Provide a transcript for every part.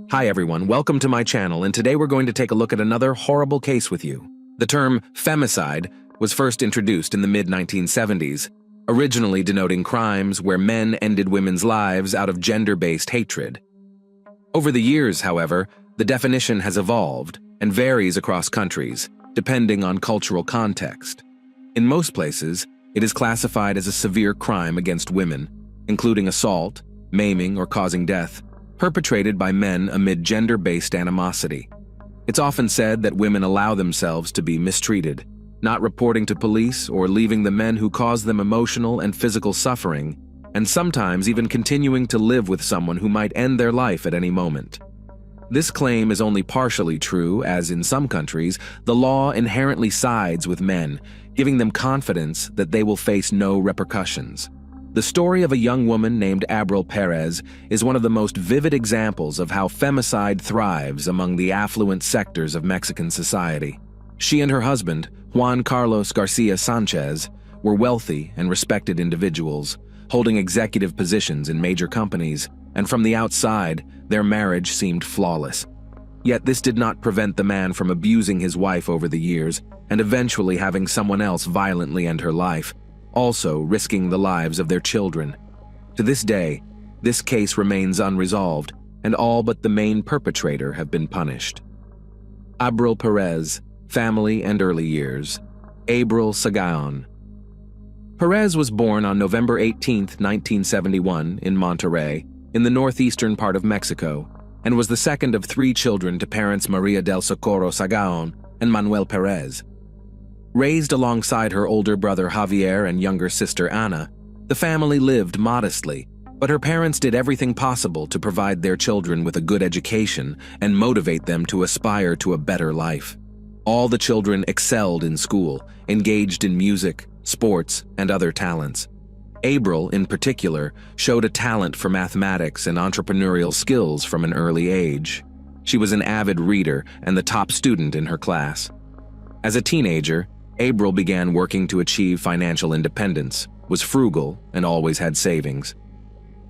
Hi everyone, welcome to my channel, and today we're going to take a look at another horrible case with you. The term femicide was first introduced in the mid-1970s, originally denoting crimes where men ended women's lives out of gender-based hatred. Over the years, however, the definition has evolved and varies across countries, depending on cultural context. In most places, it is classified as a severe crime against women, including assault, maiming, or causing death, perpetrated by men amid gender-based animosity. It's often said that women allow themselves to be mistreated, not reporting to police or leaving the men who cause them emotional and physical suffering, and sometimes even continuing to live with someone who might end their life at any moment. This claim is only partially true, as in some countries, the law inherently sides with men, giving them confidence that they will face no repercussions. The story of a young woman named Abril Perez is one of the most vivid examples of how femicide thrives among the affluent sectors of Mexican society. She and her husband, Juan Carlos Garcia Sanchez, were wealthy and respected individuals, holding executive positions in major companies, and from the outside, their marriage seemed flawless. Yet this did not prevent the man from abusing his wife over the years and eventually having someone else violently end her life, also risking the lives of their children. To this day, this case remains unresolved, and all but the main perpetrator have been punished. Abril Perez, family and early years. Abril Sagaon. Perez was born on November 18, 1971, in Monterrey, in the northeastern part of Mexico, and was the second of 3 children to parents Maria del Socorro Sagaon and Manuel Perez. Raised alongside her older brother Javier and younger sister Ana, the family lived modestly, but her parents did everything possible to provide their children with a good education and motivate them to aspire to a better life. All the children excelled in school, engaged in music, sports, and other talents. Abril, in particular, showed a talent for mathematics and entrepreneurial skills from an early age. She was an avid reader and the top student in her class. As a teenager, Abril began working to achieve financial independence, was frugal, and always had savings.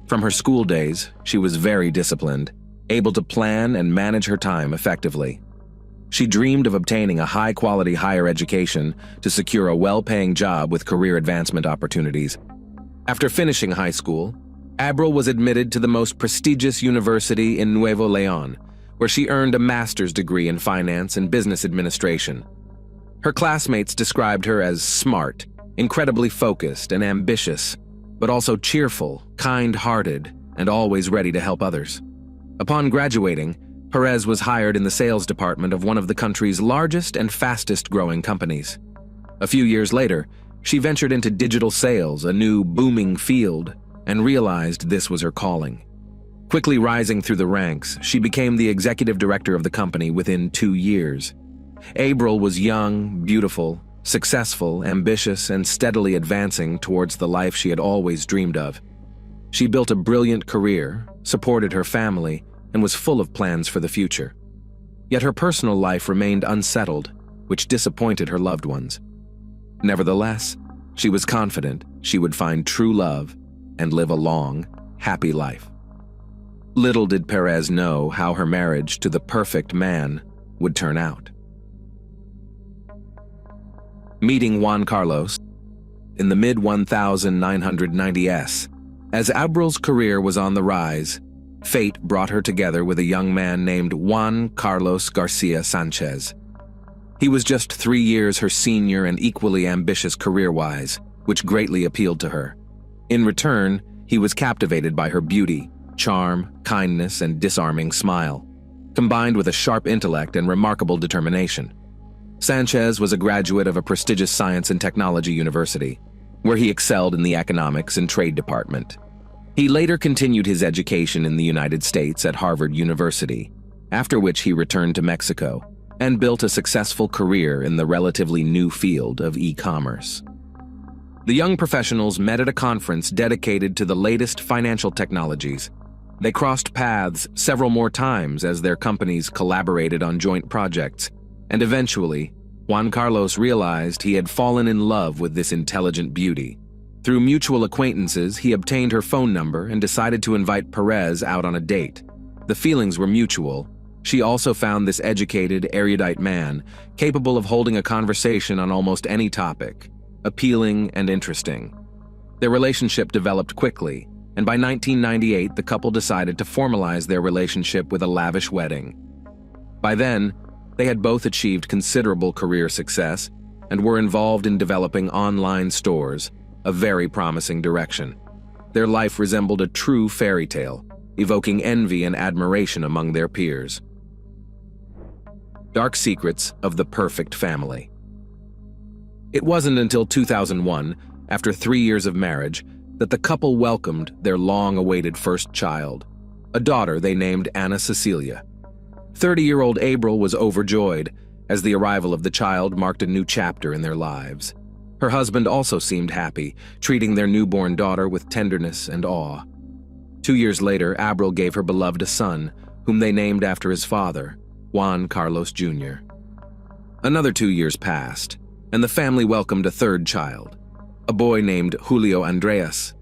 From her school days, she was very disciplined, able to plan and manage her time effectively. She dreamed of obtaining a high-quality higher education to secure a well-paying job with career advancement opportunities. After finishing high school, Abril was admitted to the most prestigious university in Nuevo León, where she earned a master's degree in finance and business administration. Her classmates described her as smart, incredibly focused and ambitious, but also cheerful, kind-hearted, and always ready to help others. Upon graduating, Perez was hired in the sales department of one of the country's largest and fastest-growing companies. A few years later, she ventured into digital sales, a new booming field, and realized this was her calling. Quickly rising through the ranks, she became the executive director of the company within 2 years. Abril was young, beautiful, successful, ambitious, and steadily advancing towards the life she had always dreamed of. She built a brilliant career, supported her family, and was full of plans for the future. Yet her personal life remained unsettled, which disappointed her loved ones. Nevertheless, she was confident she would find true love and live a long, happy life. Little did Perez know how her marriage to the perfect man would turn out. Meeting Juan Carlos in the mid-1990s, as Abril's career was on the rise, fate brought her together with a young man named Juan Carlos Garcia Sanchez. He was just 3 years her senior and equally ambitious career-wise, which greatly appealed to her. In return, he was captivated by her beauty, charm, kindness, and disarming smile, combined with a sharp intellect and remarkable determination. Sanchez was a graduate of a prestigious science and technology university, where he excelled in the economics and trade department. He later continued his education in the United States at Harvard University, after which he returned to Mexico and built a successful career in the relatively new field of e-commerce. The young professionals met at a conference dedicated to the latest financial technologies. They crossed paths several more times as their companies collaborated on joint projects, and eventually, Juan Carlos realized he had fallen in love with this intelligent beauty. Through mutual acquaintances, he obtained her phone number and decided to invite Perez out on a date. The feelings were mutual. She also found this educated, erudite man capable of holding a conversation on almost any topic, appealing and interesting. Their relationship developed quickly, and by 1998, the couple decided to formalize their relationship with a lavish wedding. By then, they had both achieved considerable career success and were involved in developing online stores, a very promising direction. Their life resembled a true fairy tale, evoking envy and admiration among their peers. Dark secrets of the perfect family. It wasn't until 2001, after 3 years of marriage, that the couple welcomed their long-awaited first child, a daughter they named Anna Cecilia. 30-year-old April was overjoyed, as the arrival of the child marked a new chapter in their lives. Her husband also seemed happy, treating their newborn daughter with tenderness and awe. 2 years later, April gave her beloved a son, whom they named after his father, Juan Carlos Jr. Another 2 years passed, and the family welcomed a third child, a boy named Julio Andreas.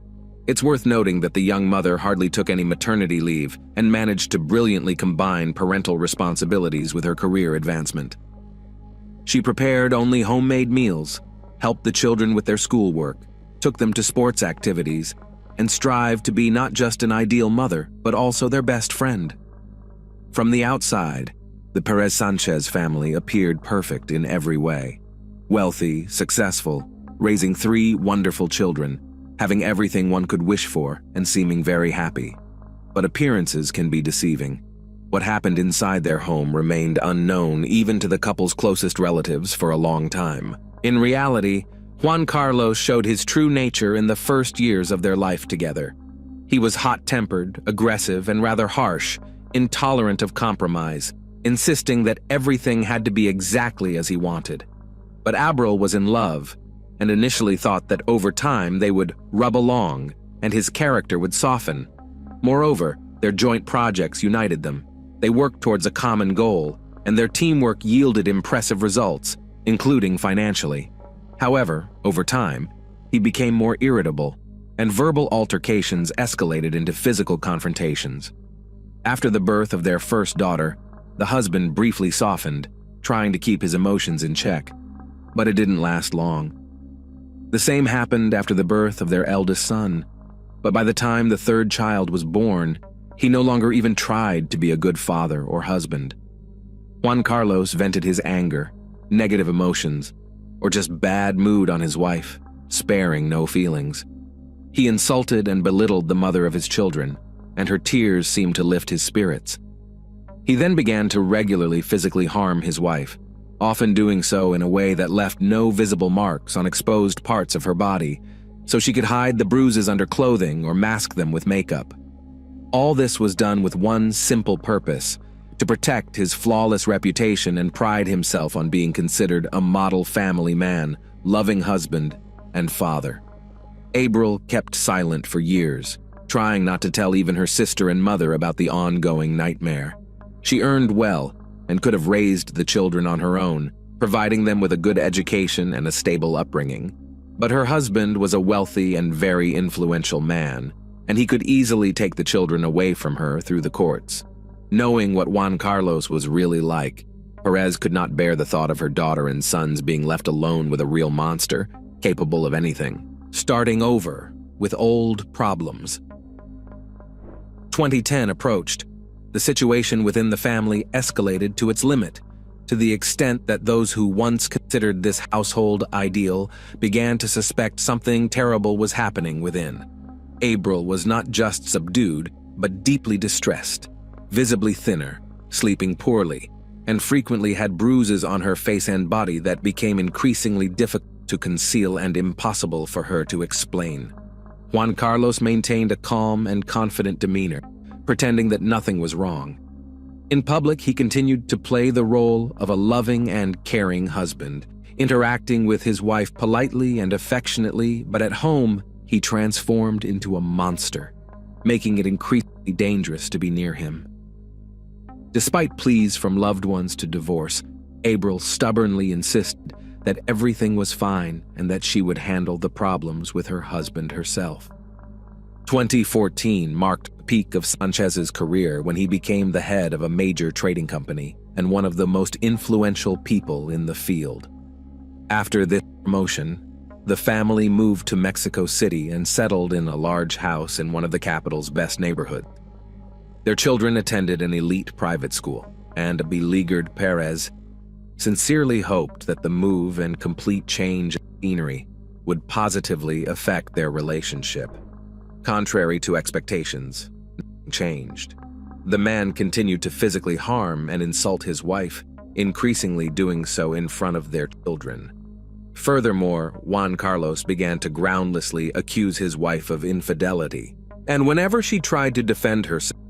It's worth noting that the young mother hardly took any maternity leave and managed to brilliantly combine parental responsibilities with her career advancement. She prepared only homemade meals, helped the children with their schoolwork, took them to sports activities, and strived to be not just an ideal mother, but also their best friend. From the outside, the Perez Sanchez family appeared perfect in every way. Wealthy, successful, raising 3 wonderful children, having everything one could wish for, and seeming very happy. But appearances can be deceiving. What happened inside their home remained unknown even to the couple's closest relatives for a long time. In reality, Juan Carlos showed his true nature in the first years of their life together. He was hot-tempered, aggressive, and rather harsh, intolerant of compromise, insisting that everything had to be exactly as he wanted. But April was in love, and initially thought that over time they would rub along and his character would soften. Moreover, their joint projects united them. They worked towards a common goal, and their teamwork yielded impressive results, including financially. However, over time, he became more irritable, and verbal altercations escalated into physical confrontations. After the birth of their first daughter, the husband briefly softened, trying to keep his emotions in check, but it didn't last long. The same happened after the birth of their eldest son, but by the time the third child was born, he no longer even tried to be a good father or husband. Juan Carlos vented his anger, negative emotions, or just bad mood on his wife, sparing no feelings. He insulted and belittled the mother of his children, and her tears seemed to lift his spirits. He then began to regularly physically harm his wife, often doing so in a way that left no visible marks on exposed parts of her body, so she could hide the bruises under clothing or mask them with makeup. All this was done with one simple purpose: to protect his flawless reputation and pride himself on being considered a model family man, loving husband, and father. April kept silent for years, trying not to tell even her sister and mother about the ongoing nightmare. She earned well and could have raised the children on her own, providing them with a good education and a stable upbringing. But her husband was a wealthy and very influential man, and he could easily take the children away from her through the courts. Knowing what Juan Carlos was really like, Perez could not bear the thought of her daughter and sons being left alone with a real monster, capable of anything, starting over with old problems. 2010 approached. The situation within the family escalated to its limit, to the extent that those who once considered this household ideal began to suspect something terrible was happening within. April was not just subdued, but deeply distressed, visibly thinner, sleeping poorly, and frequently had bruises on her face and body that became increasingly difficult to conceal and impossible for her to explain. Juan Carlos maintained a calm and confident demeanor, pretending that nothing was wrong. In public, he continued to play the role of a loving and caring husband, interacting with his wife politely and affectionately, but at home, he transformed into a monster, making it increasingly dangerous to be near him. Despite pleas from loved ones to divorce, April stubbornly insisted that everything was fine and that she would handle the problems with her husband herself. 2014 marked a peak of Sanchez's career when he became the head of a major trading company and one of the most influential people in the field. After this promotion, the family moved to Mexico City and settled in a large house in one of the capital's best neighborhoods. Their children attended an elite private school, and a beleaguered Perez sincerely hoped that the move and complete change of scenery would positively affect their relationship. Contrary to expectations, nothing changed. The man continued to physically harm and insult his wife, increasingly doing so in front of their children. Furthermore, Juan Carlos began to groundlessly accuse his wife of infidelity, and whenever she tried to defend herself,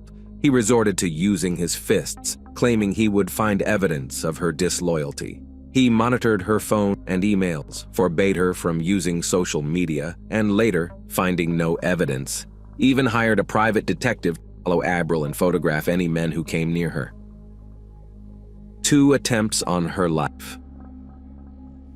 he resorted to using his fists, claiming he would find evidence of her disloyalty. He monitored her phone and emails, forbade her from using social media, and later, finding no evidence, even hired a private detective to follow Abril and photograph any men who came near her. 2 attempts on her life.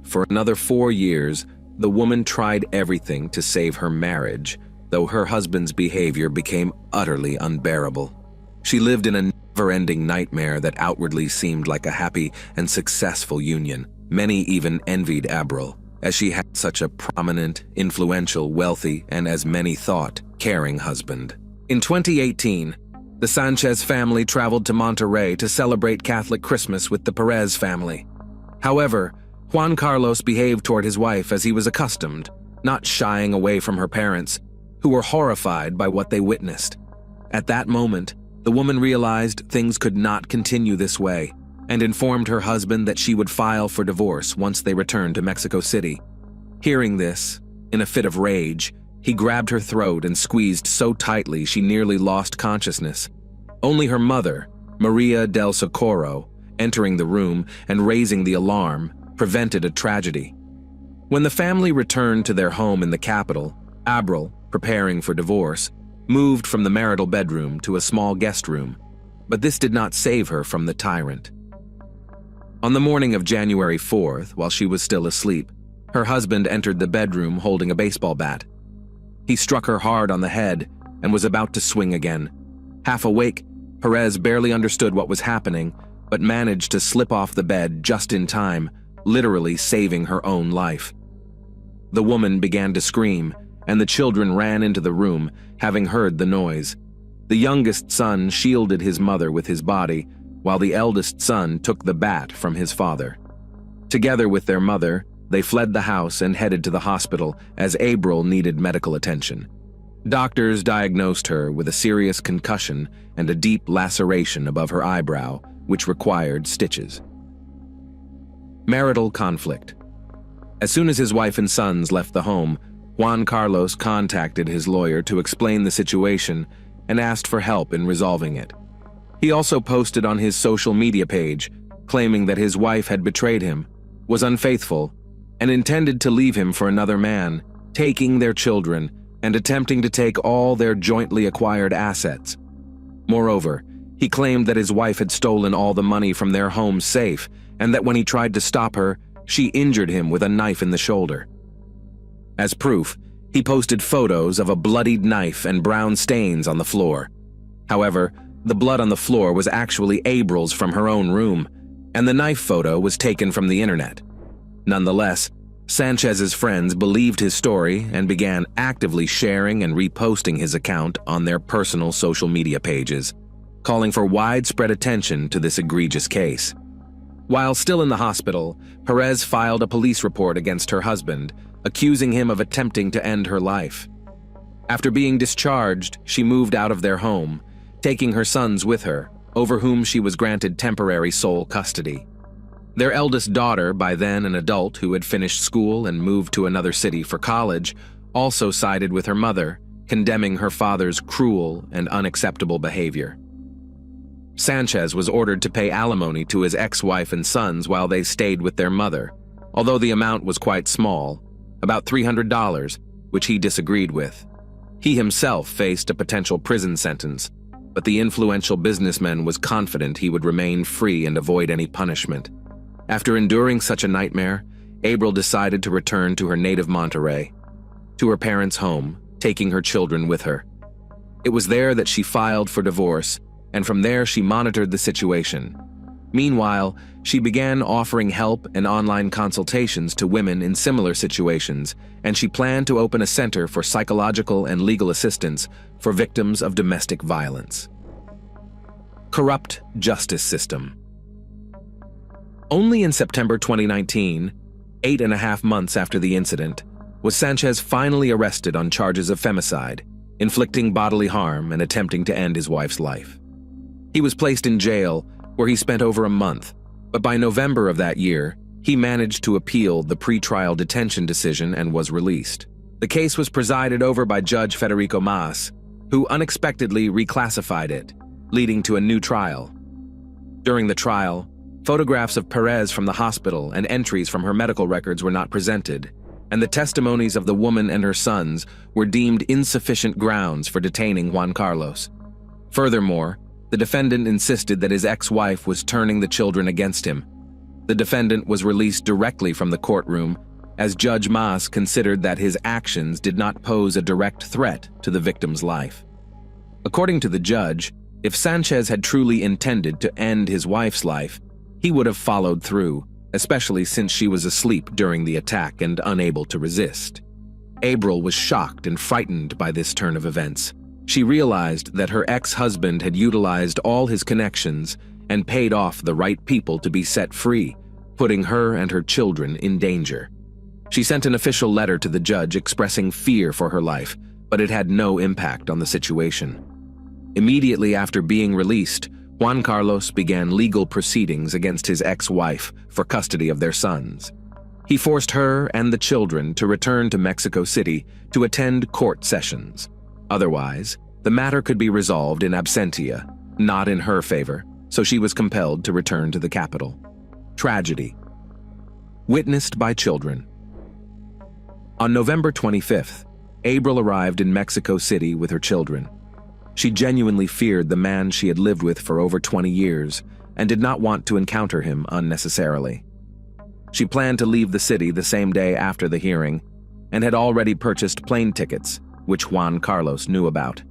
For another 4 years, the woman tried everything to save her marriage, though her husband's behavior became utterly unbearable. She lived in a never-ending nightmare that outwardly seemed like a happy and successful union. Many even envied Abril, as she had such a prominent, influential, wealthy, and as many thought, caring husband. In 2018, the Sanchez family traveled to Monterrey to celebrate Catholic Christmas with the Perez family. However, Juan Carlos behaved toward his wife as he was accustomed, not shying away from her parents, who were horrified by what they witnessed. At that moment, the woman realized things could not continue this way and informed her husband that she would file for divorce once they returned to Mexico City. Hearing this, in a fit of rage, he grabbed her throat and squeezed so tightly she nearly lost consciousness. Only her mother, Maria del Socorro, entering the room and raising the alarm, prevented a tragedy. When the family returned to their home in the capital, Abril, preparing for divorce, moved from the marital bedroom to a small guest room, but this did not save her from the tyrant. On the morning of January 4th, while she was still asleep, her husband entered the bedroom holding a baseball bat. He struck her hard on the head and was about to swing again. Half awake, Perez barely understood what was happening, but managed to slip off the bed just in time, literally saving her own life. The woman began to scream, and the children ran into the room, having heard the noise. The youngest son shielded his mother with his body, while the eldest son took the bat from his father. Together with their mother, they fled the house and headed to the hospital as Abril needed medical attention. Doctors diagnosed her with a serious concussion and a deep laceration above her eyebrow, which required stitches. Marital conflict. As soon as his wife and sons left the home, Juan Carlos contacted his lawyer to explain the situation and asked for help in resolving it. He also posted on his social media page, claiming that his wife had betrayed him, was unfaithful, and intended to leave him for another man, taking their children and attempting to take all their jointly acquired assets. Moreover, he claimed that his wife had stolen all the money from their home safe and that when he tried to stop her, she injured him with a knife in the shoulder. As proof, he posted photos of a bloodied knife and brown stains on the floor. However, the blood on the floor was actually Abril's from her own room, and the knife photo was taken from the internet. Nonetheless, Sanchez's friends believed his story and began actively sharing and reposting his account on their personal social media pages, calling for widespread attention to this egregious case. While still in the hospital, Perez filed a police report against her husband, accusing him of attempting to end her life. After being discharged, she moved out of their home, taking her sons with her, over whom she was granted temporary sole custody. Their eldest daughter, by then an adult who had finished school and moved to another city for college, also sided with her mother, condemning her father's cruel and unacceptable behavior. Sanchez was ordered to pay alimony to his ex-wife and sons while they stayed with their mother, although the amount was quite small, about $300, which he disagreed with. He himself faced a potential prison sentence, but the influential businessman was confident he would remain free and avoid any punishment. After enduring such a nightmare, Abril decided to return to her native Monterrey, to her parents' home, taking her children with her. It was there that she filed for divorce, and from there she monitored the situation. Meanwhile, she began offering help and online consultations to women in similar situations, and she planned to open a center for psychological and legal assistance for victims of domestic violence. Corrupt justice system. Only in September 2019, 8.5 months after the incident, was Sanchez finally arrested on charges of femicide, inflicting bodily harm and attempting to end his wife's life. He was placed in jail, where he spent over a month, but by November of that year, he managed to appeal the pretrial detention decision and was released. The case was presided over by Judge Federico Mas, who unexpectedly reclassified it, leading to a new trial. During the trial, photographs of Perez from the hospital and entries from her medical records were not presented, and the testimonies of the woman and her sons were deemed insufficient grounds for detaining Juan Carlos. Furthermore, the defendant insisted that his ex-wife was turning the children against him. The defendant was released directly from the courtroom, as Judge Mas considered that his actions did not pose a direct threat to the victim's life. According to the judge, if Sanchez had truly intended to end his wife's life, he would have followed through, especially since she was asleep during the attack and unable to resist. April was shocked and frightened by this turn of events. She realized that her ex-husband had utilized all his connections and paid off the right people to be set free, putting her and her children in danger. She sent an official letter to the judge expressing fear for her life, but it had no impact on the situation. Immediately after being released, Juan Carlos began legal proceedings against his ex-wife for custody of their sons. He forced her and the children to return to Mexico City to attend court sessions. Otherwise, the matter could be resolved in absentia, not in her favor, so she was compelled to return to the capital. Tragedy. Witnessed by children. On November 25th, April arrived in Mexico City with her children. She genuinely feared the man she had lived with for over 20 years and did not want to encounter him unnecessarily. She planned to leave the city the same day after the hearing and had already purchased plane tickets, which Juan Carlos knew about.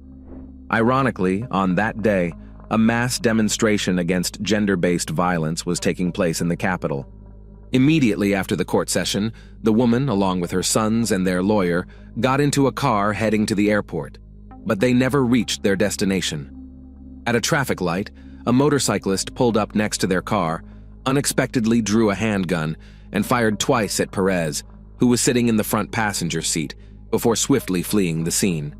Ironically, on that day, a mass demonstration against gender-based violence was taking place in the capital. Immediately after the court session, the woman, along with her sons and their lawyer, got into a car heading to the airport, but they never reached their destination. At a traffic light, a motorcyclist pulled up next to their car, unexpectedly drew a handgun, and fired twice at Perez, who was sitting in the front passenger seat, before swiftly fleeing the scene.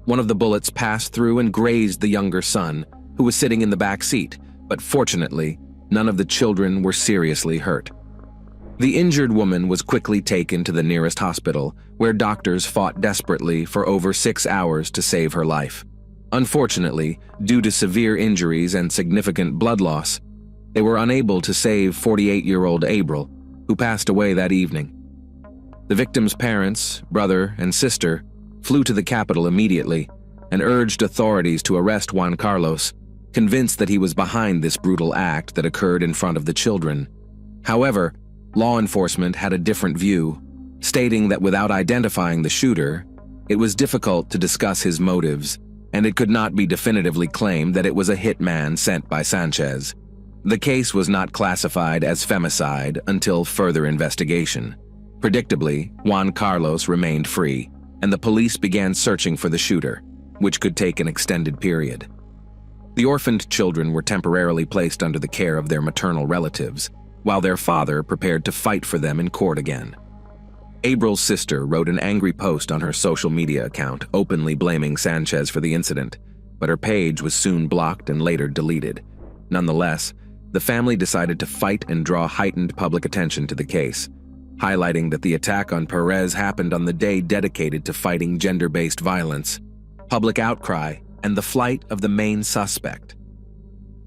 One of the bullets passed through and grazed the younger son, who was sitting in the back seat, but fortunately, none of the children were seriously hurt. The injured woman was quickly taken to the nearest hospital, where doctors fought desperately for over 6 hours to save her life. Unfortunately, due to severe injuries and significant blood loss, they were unable to save 48-year-old April, who passed away that evening. The victim's parents, brother, and sister flew to the capital immediately and urged authorities to arrest Juan Carlos, convinced that he was behind this brutal act that occurred in front of the children. However, law enforcement had a different view, stating that without identifying the shooter, it was difficult to discuss his motives, and it could not be definitively claimed that it was a hitman sent by Sanchez. The case was not classified as femicide until further investigation. Predictably, Juan Carlos remained free, and the police began searching for the shooter, which could take an extended period. The orphaned children were temporarily placed under the care of their maternal relatives, while their father prepared to fight for them in court again. April's sister wrote an angry post on her social media account, openly blaming Sanchez for the incident, but her page was soon blocked and later deleted. Nonetheless, the family decided to fight and draw heightened public attention to the case, highlighting that the attack on Perez happened on the day dedicated to fighting gender-based violence, public outcry, and the flight of the main suspect.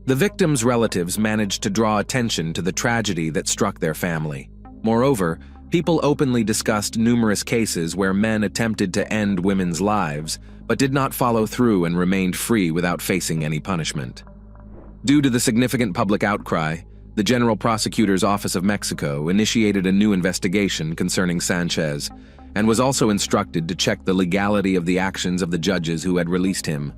The victims' relatives managed to draw attention to the tragedy that struck their family. Moreover, people openly discussed numerous cases where men attempted to end women's lives, but did not follow through and remained free without facing any punishment. Due to the significant public outcry, the General Prosecutor's Office of Mexico initiated a new investigation concerning Sanchez, and was also instructed to check the legality of the actions of the judges who had released him.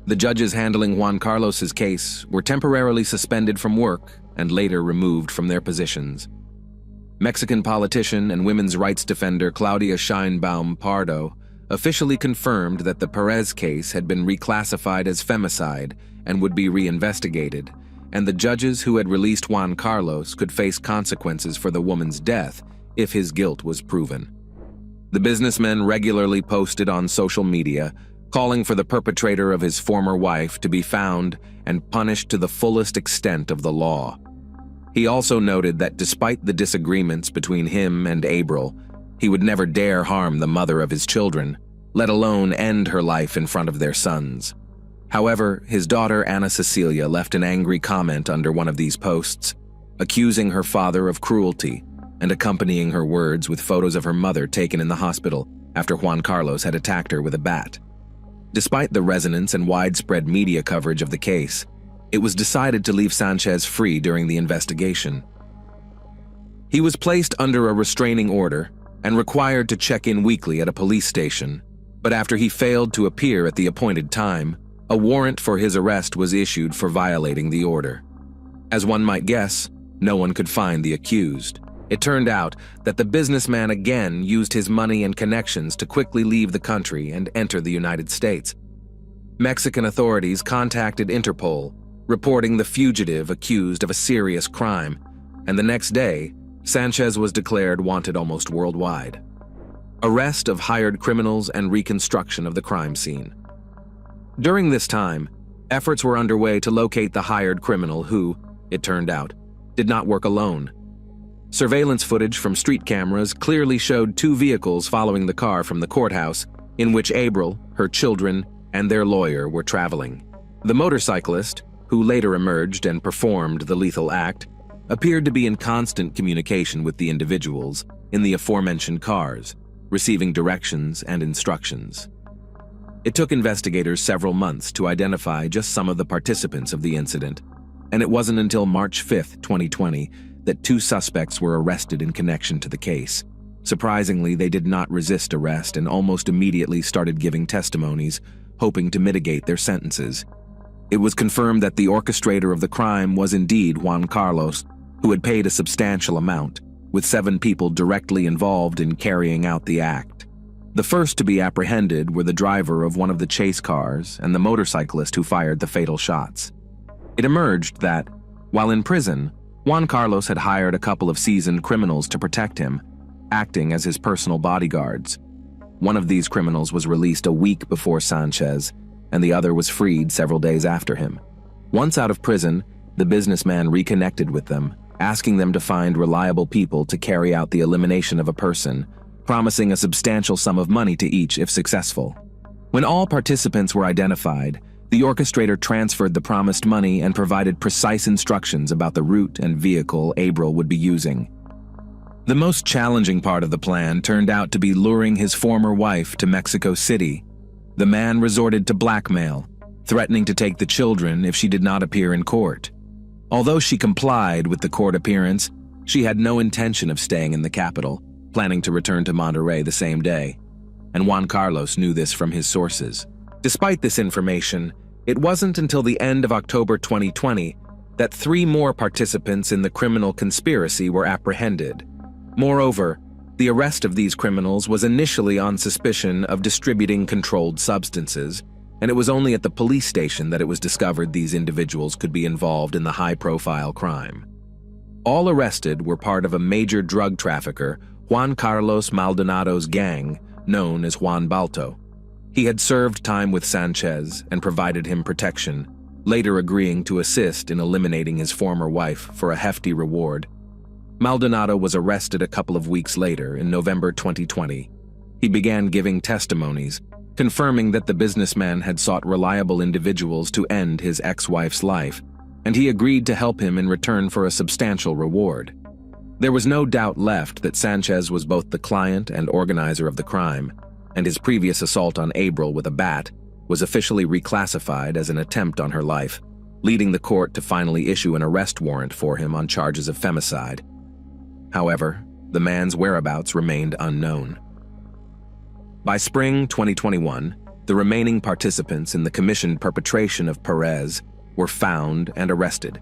The judges handling Juan Carlos's case were temporarily suspended from work and later removed from their positions. Mexican politician and women's rights defender Claudia Sheinbaum Pardo officially confirmed that the Perez case had been reclassified as femicide and would be reinvestigated, and the judges who had released Juan Carlos could face consequences for the woman's death if his guilt was proven. The businessman regularly posted on social media, calling for the perpetrator of his former wife to be found and punished to the fullest extent of the law. He also noted that despite the disagreements between him and Abril, he would never dare harm the mother of his children, let alone end her life in front of their sons. However, his daughter Ana Cecilia left an angry comment under one of these posts, accusing her father of cruelty and accompanying her words with photos of her mother taken in the hospital after Juan Carlos had attacked her with a bat. Despite the resonance and widespread media coverage of the case, it was decided to leave Sanchez free during the investigation. He was placed under a restraining order and required to check in weekly at a police station, but after he failed to appear at the appointed time, a warrant for his arrest was issued for violating the order. As one might guess, no one could find the accused. It turned out that the businessman again used his money and connections to quickly leave the country and enter the United States. Mexican authorities contacted Interpol, reporting the fugitive accused of a serious crime, and the next day, Sanchez was declared wanted almost worldwide. Arrest of hired criminals and reconstruction of the crime scene. During this time, efforts were underway to locate the hired criminal who, it turned out, did not work alone. Surveillance footage from street cameras clearly showed two vehicles following the car from the courthouse, in which Abril, her children, and their lawyer were traveling. The motorcyclist, who later emerged and performed the lethal act, appeared to be in constant communication with the individuals in the aforementioned cars, receiving directions and instructions. It took investigators several months to identify just some of the participants of the incident, and it wasn't until March 5, 2020, that two suspects were arrested in connection to the case. Surprisingly, they did not resist arrest and almost immediately started giving testimonies, hoping to mitigate their sentences. It was confirmed that the orchestrator of the crime was indeed Juan Carlos, who had paid a substantial amount, with 7 people directly involved in carrying out the act. The first to be apprehended were the driver of one of the chase cars and the motorcyclist who fired the fatal shots. It emerged that, while in prison, Juan Carlos had hired a couple of seasoned criminals to protect him, acting as his personal bodyguards. One of these criminals was released a week before Sanchez, and the other was freed several days after him. Once out of prison, the businessman reconnected with them, asking them to find reliable people to carry out the elimination of a person, promising a substantial sum of money to each if successful. When all participants were identified, the orchestrator transferred the promised money and provided precise instructions about the route and vehicle Abril would be using. The most challenging part of the plan turned out to be luring his former wife to Mexico City. The man resorted to blackmail, threatening to take the children if she did not appear in court. Although she complied with the court appearance, she had no intention of staying in the capital, planning to return to Monterrey the same day. And Juan Carlos knew this from his sources. Despite this information, it wasn't until the end of October 2020 that 3 more participants in the criminal conspiracy were apprehended. Moreover, the arrest of these criminals was initially on suspicion of distributing controlled substances, and it was only at the police station that it was discovered these individuals could be involved in the high-profile crime. All arrested were part of a major drug trafficker, Juan Carlos Maldonado's gang, known as Juan Balto. He had served time with Sanchez and provided him protection, later agreeing to assist in eliminating his former wife for a hefty reward. Maldonado was arrested a couple of weeks later in November 2020. He began giving testimonies, confirming that the businessman had sought reliable individuals to end his ex-wife's life, and he agreed to help him in return for a substantial reward. There was no doubt left that Sanchez was both the client and organizer of the crime, and his previous assault on Abril with a bat was officially reclassified as an attempt on her life, leading the court to finally issue an arrest warrant for him on charges of femicide. However, the man's whereabouts remained unknown. By spring 2021, the remaining participants in the commissioned perpetration of Perez were found and arrested.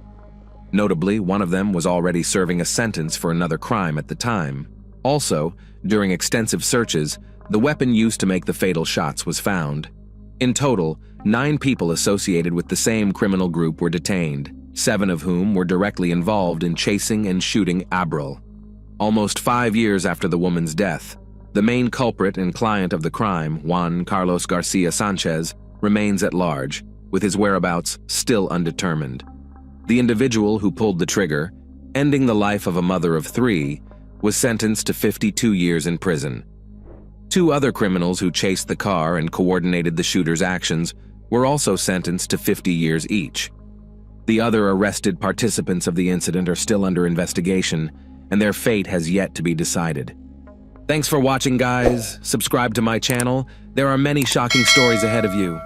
Notably, one of them was already serving a sentence for another crime at the time. Also, during extensive searches, the weapon used to make the fatal shots was found. In total, 9 people associated with the same criminal group were detained, 7 of whom were directly involved in chasing and shooting Abril. Almost 5 years after the woman's death, the main culprit and client of the crime, Juan Carlos Garcia Sanchez, remains at large, with his whereabouts still undetermined. The individual who pulled the trigger, ending the life of a mother of 3, was sentenced to 52 years in prison. 2 other criminals who chased the car and coordinated the shooter's actions were also sentenced to 50 years each. The other arrested participants of the incident are still under investigation, and their fate has yet to be decided. Thanks for watching, guys. Subscribe to my channel. There are many shocking stories ahead of you.